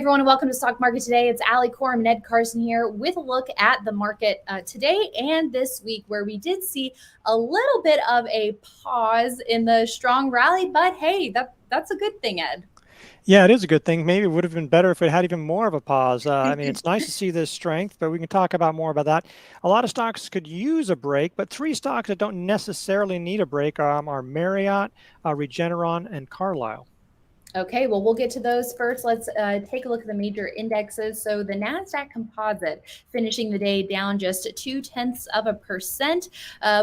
everyone, and welcome to Stock Market Today. It's Allie Corum and Ed Carson here with a look at the market today and this week, where we did see a little bit of a pause in the strong rally. But hey, that's a good thing, Ed. Yeah, it is a good thing. Maybe it would have been better if it had even more of a pause. It's nice to see this strength, but we can talk about more about that. A lot of stocks could use a break, but three stocks that don't necessarily need a break are Marriott, Regeneron, and Carlisle. Okay, well, we'll get to those first. Let's take a look at the major indexes. So the NASDAQ composite finishing the day down just 0.2%.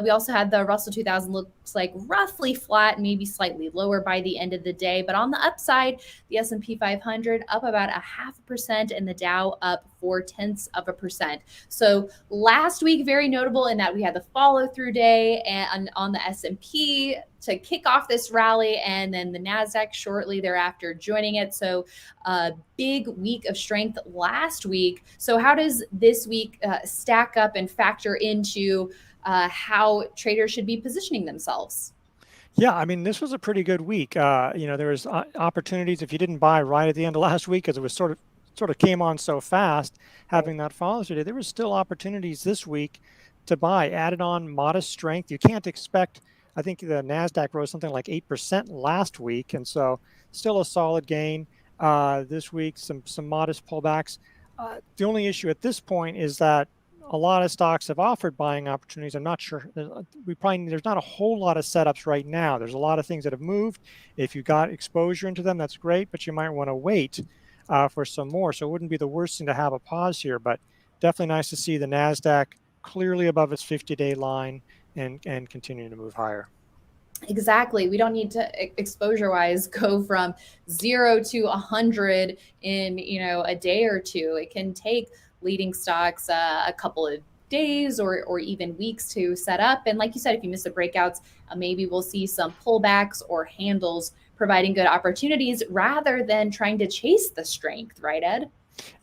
We also had the Russell 2000 looks like roughly flat, maybe slightly lower by the end of the day. But on the upside, the S&P 500 up about 0.5% and the Dow up 0.4%. So last week, very notable in that we had the follow through day and on the S&P to kick off this rally, and then the NASDAQ shortly thereafter joining it. So a big week of strength last week. So how does this week stack up and factor into how traders should be positioning themselves? Yeah, this was a pretty good week. There was opportunities if you didn't buy right at the end of last week, because it was sort of came on so fast, having that follow through. There was still opportunities this week to buy, added on modest strength. You can't expect. I think the NASDAQ rose something like 8% last week, and so still a solid gain this week. Some modest pullbacks. The only issue at this point is that a lot of stocks have offered buying opportunities. I'm not sure. There's not a whole lot of setups right now. There's a lot of things that have moved. If you got exposure into them, that's great, but you might want to wait for some more. So it wouldn't be the worst thing to have a pause here, but definitely nice to see the NASDAQ clearly above its 50-day line and continuing to move higher. Exactly. We don't need to exposure wise go from 0 to 100 in, a day or two. It can take leading stocks a couple of days or even weeks to set up. And like you said, if you miss the breakouts, maybe we'll see some pullbacks or handles providing good opportunities rather than trying to chase the strength, right, Ed?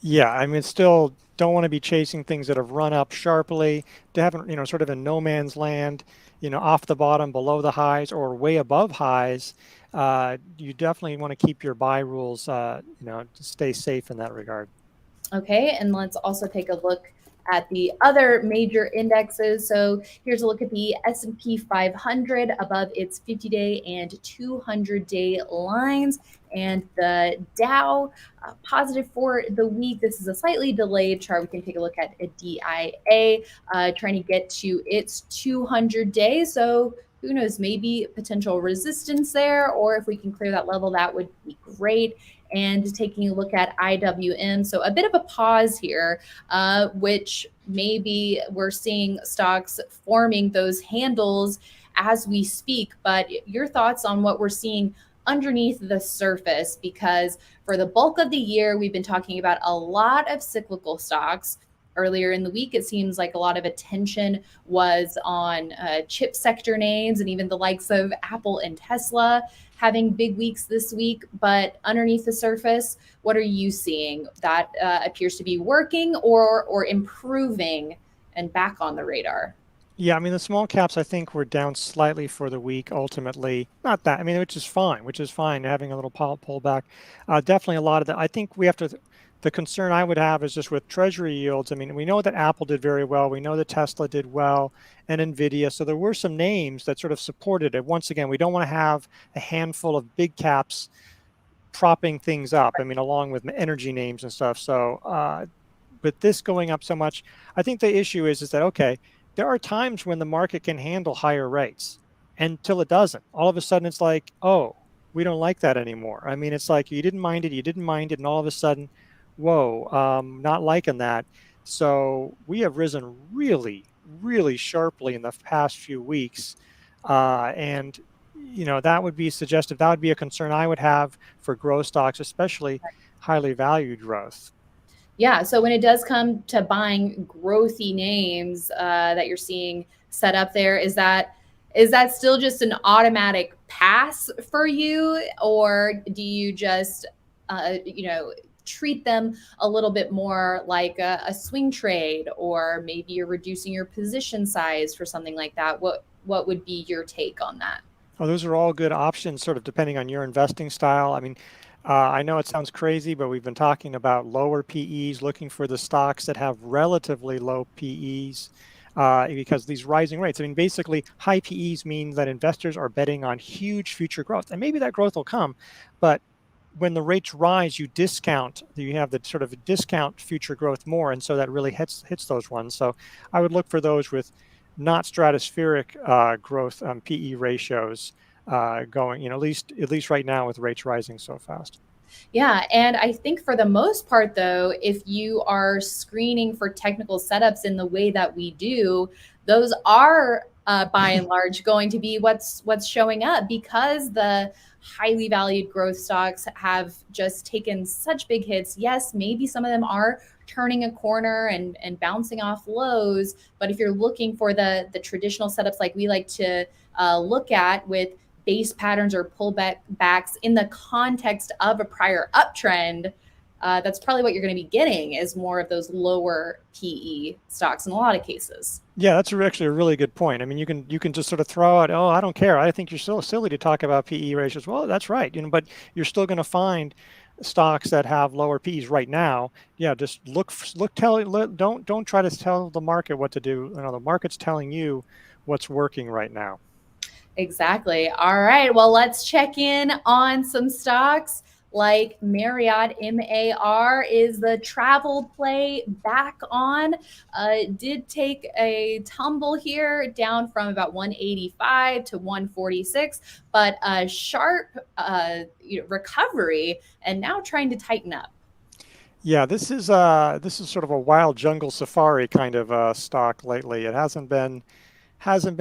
Yeah, still don't want to be chasing things that have run up sharply, to have, sort of in no man's land, off the bottom, below the highs, or way above highs. You definitely want to keep your buy rules, to stay safe in that regard. Okay, and let's also take a look at the other major indexes. So here's a look at the S&P 500 above its 50-day and 200-day lines, and the Dow positive for the week. This is a slightly delayed chart. We can take a look at a DIA trying to get to its 200-day. So who knows, maybe potential resistance there, or if we can clear that level, that would be great. And taking a look at IWM. So a bit of a pause here, which maybe we're seeing stocks forming those handles as we speak. But your thoughts on what we're seeing underneath the surface, because for the bulk of the year, we've been talking about a lot of cyclical stocks. Earlier in the week, it seems like a lot of attention was on chip sector names and even the likes of Apple and Tesla having big weeks this week. But underneath the surface, what are you seeing that appears to be working or improving and back on the radar? Yeah, the small caps, I think, were down slightly for the week ultimately. Not that, which is fine, having a little pullback. Definitely a lot of that. I think the concern I would have is just with treasury yields. We know that Apple did very well. We know that Tesla did well, and NVIDIA. So there were some names that sort of supported it. Once again, we don't want to have a handful of big caps propping things up, along with energy names and stuff. So with this going up so much, I think the issue is that, okay, there are times when the market can handle higher rates until it doesn't. All of a sudden, it's like, oh, we don't like that anymore. It's like you didn't mind it, and all of a sudden, whoa, not liking that. So we have risen really, really sharply in the past few weeks. And, that would be suggestive. That would be a concern I would have for growth stocks, especially highly valued growth. Yeah. So when it does come to buying growthy names that you're seeing set up there, is that still just an automatic pass for you, or do you just treat them a little bit more like a swing trade, or maybe you're reducing your position size for something like that? What would be your take on that? Oh, those are all good options, sort of depending on your investing style. I know it sounds crazy, but we've been talking about lower PEs, looking for the stocks that have relatively low PEs because these rising rates. I mean, basically, high PEs mean that investors are betting on huge future growth. And maybe that growth will come, but when the rates rise, you have the sort of discount future growth more. And so that really hits those ones. So I would look for those with not stratospheric growth PE ratios going, at least right now with rates rising so fast. Yeah, and I think for the most part, though, if you are screening for technical setups in the way that we do, those are by and large going to be what's showing up because the highly valued growth stocks have just taken such big hits. Yes, maybe some of them are turning a corner and bouncing off lows, but if you're looking for the traditional setups like we like to look at with base patterns or pullbacks in the context of a prior uptrend, that's probably what you're going to be getting is more of those lower PE stocks in a lot of cases. Yeah, that's actually a really good point. I mean, you can just sort of throw out, oh, I don't care. I think you're so silly to talk about PE ratios. Well, that's right, but you're still going to find stocks that have lower PEs right now. Yeah, just don't try to tell the market what to do. The market's telling you what's working right now. Exactly. All right. Well, let's check in on some stocks like Marriott. MAR is the travel play back on. Did take a tumble here down from about 185 to 146, but a sharp recovery and now trying to tighten up. Yeah, this is sort of a wild jungle safari kind of stock lately. It hasn't been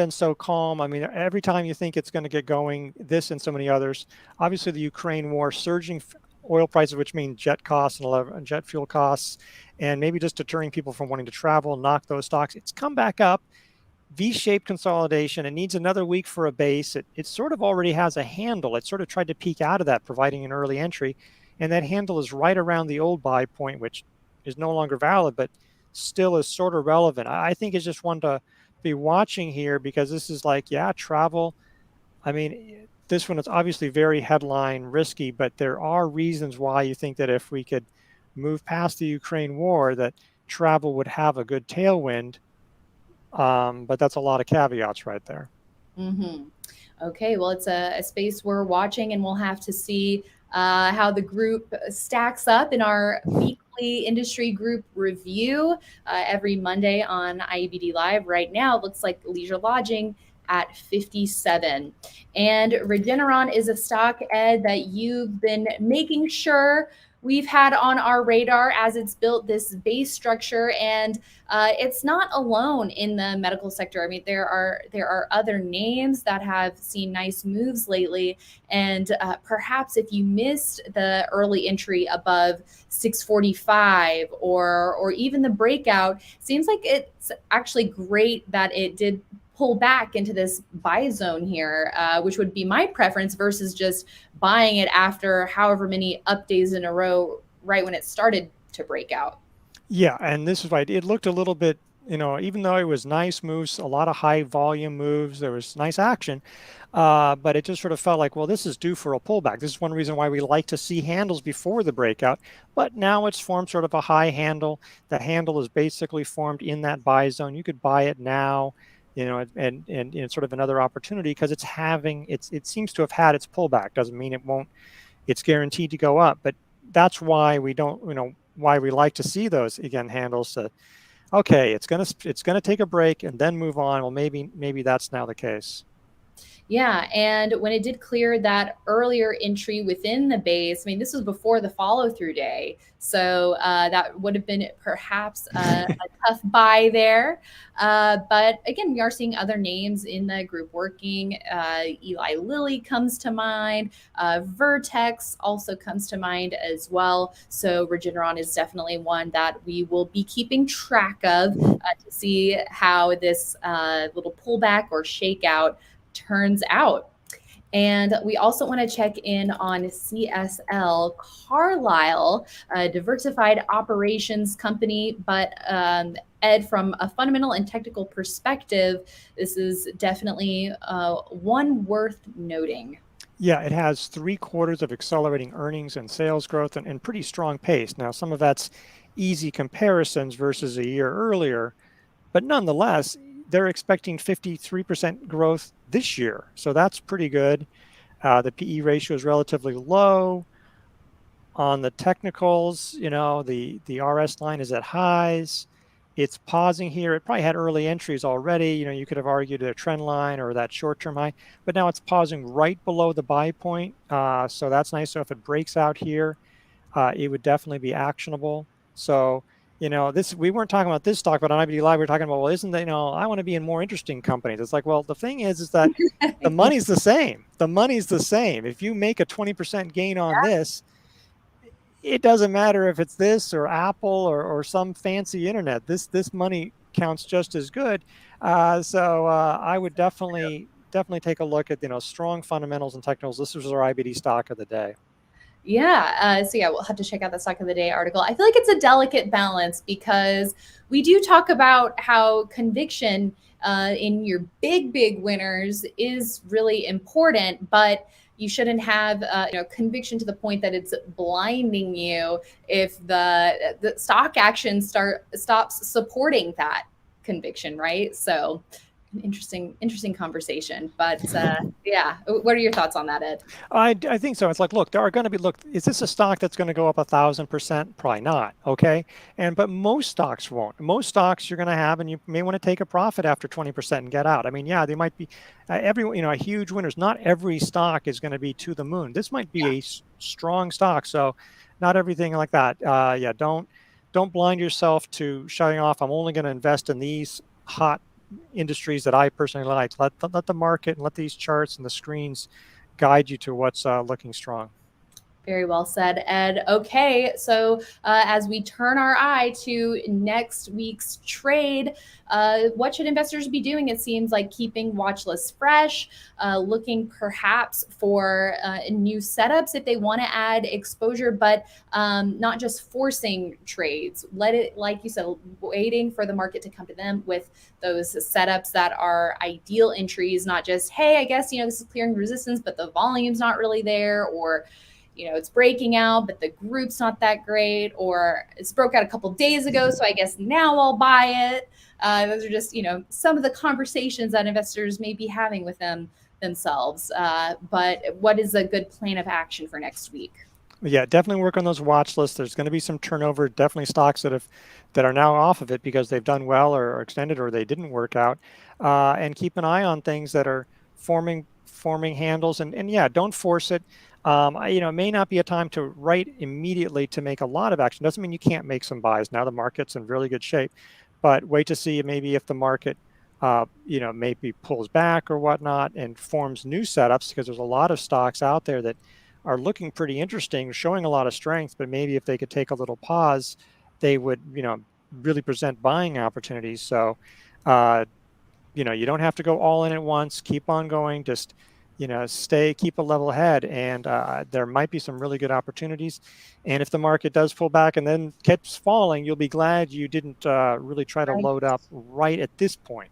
so calm. I mean, every time you think it's going to get going, this and so many others. Obviously, the Ukraine war, surging oil prices, which mean jet costs and jet fuel costs, and maybe just deterring people from wanting to travel, knock those stocks. It's come back up, V-shaped consolidation. It needs another week for a base. It sort of already has a handle. It sort of tried to peek out of that, providing an early entry, and that handle is right around the old buy point, which is no longer valid, but still is sort of relevant. I think it's just one to be watching here because this is like, yeah, travel. I mean, this one is obviously very headline risky, but there are reasons why you think that if we could move past the Ukraine war, that travel would have a good tailwind. But that's a lot of caveats right there. Mm-hmm. Okay, well, it's a space we're watching, and we'll have to see how the group stacks up in our weekly industry group review every Monday on IEBD Live. Right now, it looks like leisure lodging at 57. And Regeneron is a stock, Ed, that you've been making sure we've had on our radar as it's built this base structure, and it's not alone in the medical sector. I mean, there are other names that have seen nice moves lately, and perhaps if you missed the early entry above 645 or even the breakout, seems like it's actually great that it did pull back into this buy zone here, which would be my preference versus just buying it after however many up days in a row, right when it started to break out. Yeah, and this is right. It looked a little bit, even though it was nice moves, a lot of high volume moves, there was nice action, but it just sort of felt like, well, this is due for a pullback. This is one reason why we like to see handles before the breakout, but now it's formed sort of a high handle. The handle is basically formed in that buy zone. You could buy it now, and it's sort of another opportunity because it seems to have had its pullback. Doesn't mean it won't. It's guaranteed to go up, but that's why we don't, why we like to see those again handles. Okay, it's gonna take a break and then move on. Well, maybe that's now the case. Yeah, and when it did clear that earlier entry within the base, I mean, this was before the follow through day. So that would have been perhaps a tough buy there. But again, we are seeing other names in the group working. Eli Lilly comes to mind. Vertex also comes to mind as well. So Regeneron is definitely one that we will be keeping track of to see how this little pullback or shakeout turns out. And we also want to check in on CSL Carlisle, a diversified operations company. But Ed, from a fundamental and technical perspective, this is definitely one worth noting. Yeah, it has 3 quarters of accelerating earnings and sales growth and pretty strong pace. Now, some of that's easy comparisons versus a year earlier, but nonetheless, they're expecting 53% growth this year. So that's pretty good. The PE ratio is relatively low. On the technicals, the RS line is at highs. It's pausing here. It probably had early entries already. You could have argued a trend line or that short-term high, but now it's pausing right below the buy point. So that's nice. So if it breaks out here, it would definitely be actionable. So, this we weren't talking about this stock, but on IBD Live, we were talking about, well, isn't that, I want to be in more interesting companies. It's like, well, the thing is that the Yeah. money's the same. The money's the same. If you make a 20% gain on this, it doesn't matter if it's this or Apple or some fancy internet. This money counts just as good. So I would definitely take a look at strong fundamentals and technicals. This was our IBD stock of the day. Yeah. So yeah, we'll have to check out the stock of the day article. I feel like it's a delicate balance because we do talk about how conviction in your big winners is really important, but you shouldn't have conviction to the point that it's blinding you if the stock action stops supporting that conviction, right? So interesting conversation. But yeah, what are your thoughts on that, Ed? I think so. It's like, look, there are going to be, is this a stock that's going to go up 1,000%? Probably not. Okay. But most stocks won't. Most stocks you're going to have, and you may want to take a profit after 20% and get out. I mean, yeah, they might be a huge winners. Not every stock is going to be to the moon. This might be a strong stock. So not everything like that. Yeah. Don't blind yourself to shutting off. I'm only going to invest in these hot industries that I personally like. Let the market and let these charts and the screens guide you to what's looking strong. Very well said, Ed. Okay, so as we turn our eye to next week's trade, what should investors be doing? It seems like keeping watch lists fresh, looking perhaps for new setups if they want to add exposure, but not just forcing trades. Let it, like you said, waiting for the market to come to them with those setups that are ideal entries, not just, hey, I guess, this is clearing resistance, but the volume's not really there, or it's breaking out, but the group's not that great, or it's broke out a couple days ago, so I guess now I'll buy it. Those are just, some of the conversations that investors may be having with themselves. But what is a good plan of action for next week? Yeah, definitely work on those watch lists. There's going to be some turnover. Definitely stocks that are now off of it because they've done well or extended or they didn't work out. And keep an eye on things that are forming handles. And yeah, don't force it. It may not be a time to write immediately to make a lot of action. Doesn't mean you can't make some buys. Now the market's in really good shape, but wait to see maybe if the market, maybe pulls back or whatnot and forms new setups, because there's a lot of stocks out there that are looking pretty interesting, showing a lot of strength, but maybe if they could take a little pause, they would, really present buying opportunities. So, you don't have to go all in at once. Keep on going. Just, keep a level head, and there might be some really good opportunities. And if the market does pull back and then keeps falling, you'll be glad you didn't really try to load up right at this point.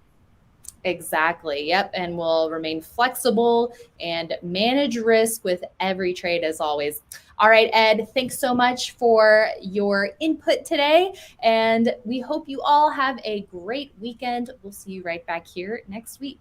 Exactly. Yep. And we'll remain flexible and manage risk with every trade as always. All right, Ed, thanks so much for your input today. And we hope you all have a great weekend. We'll see you right back here next week.